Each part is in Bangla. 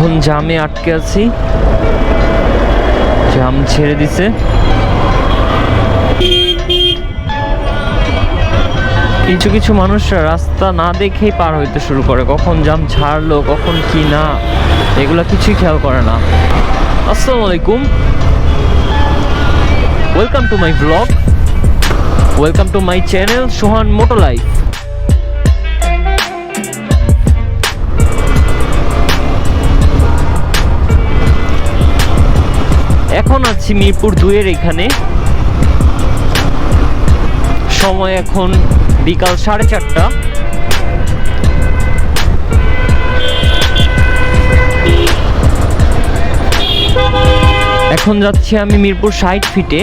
এখন জামে আটকে আছি, জাম ছেড়ে দিছে। কিছু কিছু মানুষরা রাস্তা না দেখেই পার হইতে শুরু করে, কখন জাম ছাড়লো কখন কি না এগুলা কিছুই খেয়াল করে না। আসসালামু আলাইকুম, welcome to my blog, welcome to my channel Sohan Motolife. এখন আছি মিরপুর 2-এর এখানে, সময় এখন বিকাল 4:30। এখন যাচ্ছি আমি মিরপুর 60 ফিটে,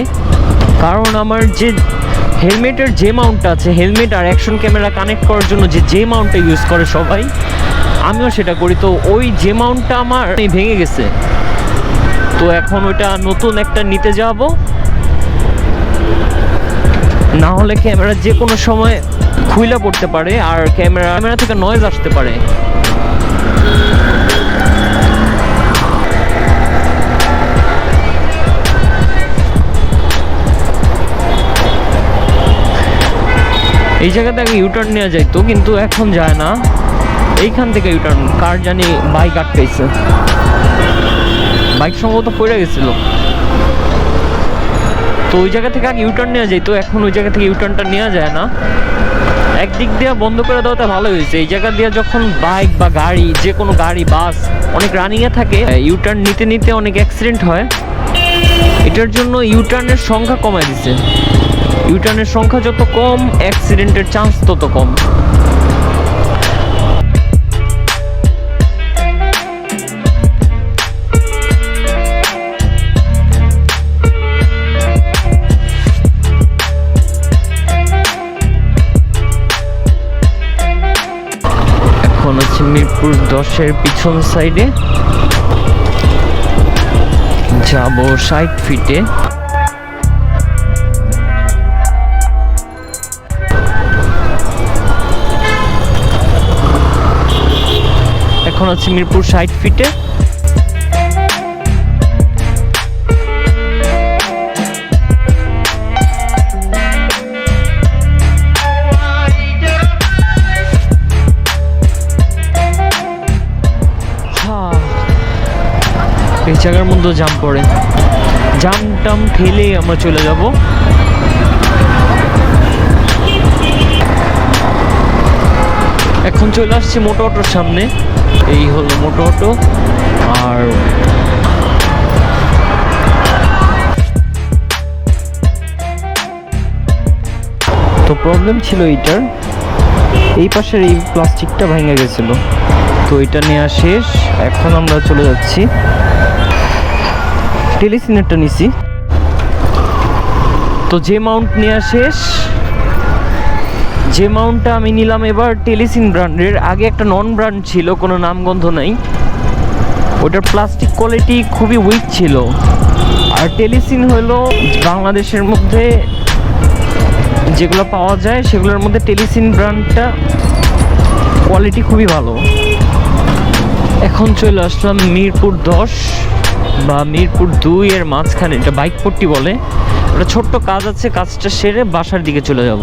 কারণ আমার যে হেলমেটের যে মাউন্টটা আছে, হেলমেট আর অ্যাকশন ক্যামেরা কানেক্ট করার জন্য যে মাউন্টটা ইউজ করে সবাই, আমিও সেটা করি। তো ওই যে মাউন্টটা আমার ভেঙে গেছে, তো এখন ওইটা নতুন একটা নিতে যাব, না হলে ক্যামেরা যে কোনো সময় খুইলা পড়তে পারে আর ক্যামেরা থেকে নয়েজ আসতে পারে। এই জায়গাতে আগে ইউটার্ন নেওয়া যাইতো, কিন্তু এখন যায় না। এইখান থেকে ইউটার্ন, কার জানি বাইক আটকাইছে, বাইক সম্ভবত পড়ে গেছিল। তো ওই জায়গা থেকে আগে ইউটার্ন নেওয়া যাইতো, এখন ওই জায়গা থেকে ইউটার্নটা নেওয়া যায় না। একদিক দিয়ে বন্ধ করে দেওয়াতে ভালো হয়েছে। এই জায়গা দিয়ে যখন বাইক বা গাড়ি, যে কোনো গাড়ি বাস অনেক রানিংয়ে থাকে, ইউটার্ন নিতে নিতে অনেক অ্যাক্সিডেন্ট হয়। এটার জন্য ইউটার্নের সংখ্যা কমায় দিছে। ইউটার্নের সংখ্যা যত কম, অ্যাক্সিডেন্টের চান্স তত কম। এখন হচ্ছে মিরপুর 10-এর পিছন সাইডে, যাব 60 ফিটে। এখন আছে মিরপুর 60 ফিটে। এই জায়গার মধ্যে জাম পড়ে, জাম টাম ঠেলে আমরা চলে যাব। এখন চলে আসছি মোটো অটোর সামনে। এই হলো মোটো অটো। আর তো প্রবলেম ছিল এইটার, এই পাশের এই প্লাস্টিকটা ভেঙে গেছিল, তো এটা নেওয়া শেষ। এখন আমরা চলে যাচ্ছি, টেলিসিনেরটা নিছি। তো যে মাউন্ট নেওয়া শেষ, যে মাউন্টটা আমি নিলাম এবার টেলিসিন ব্র্যান্ডের। আগে একটা নন ব্র্যান্ড ছিল, কোনো নামগন্ধ নাই, ওটার প্লাস্টিক কোয়ালিটি খুবই উইক ছিল। আর টেলিসিন হলো বাংলাদেশের মধ্যে যেগুলো পাওয়া যায় সেগুলোর মধ্যে টেলিসিন ব্র্যান্ডটা কোয়ালিটি খুবই ভালো। এখন চলে আসলাম মিরপুর 10 বা মিরপুর 2-এর মাঝখানে, এটা বাইক পট্টি বলে। একটা ছোট্ট কাজ আছে, কাজটা সেরে বাসার দিকে চলে যাব।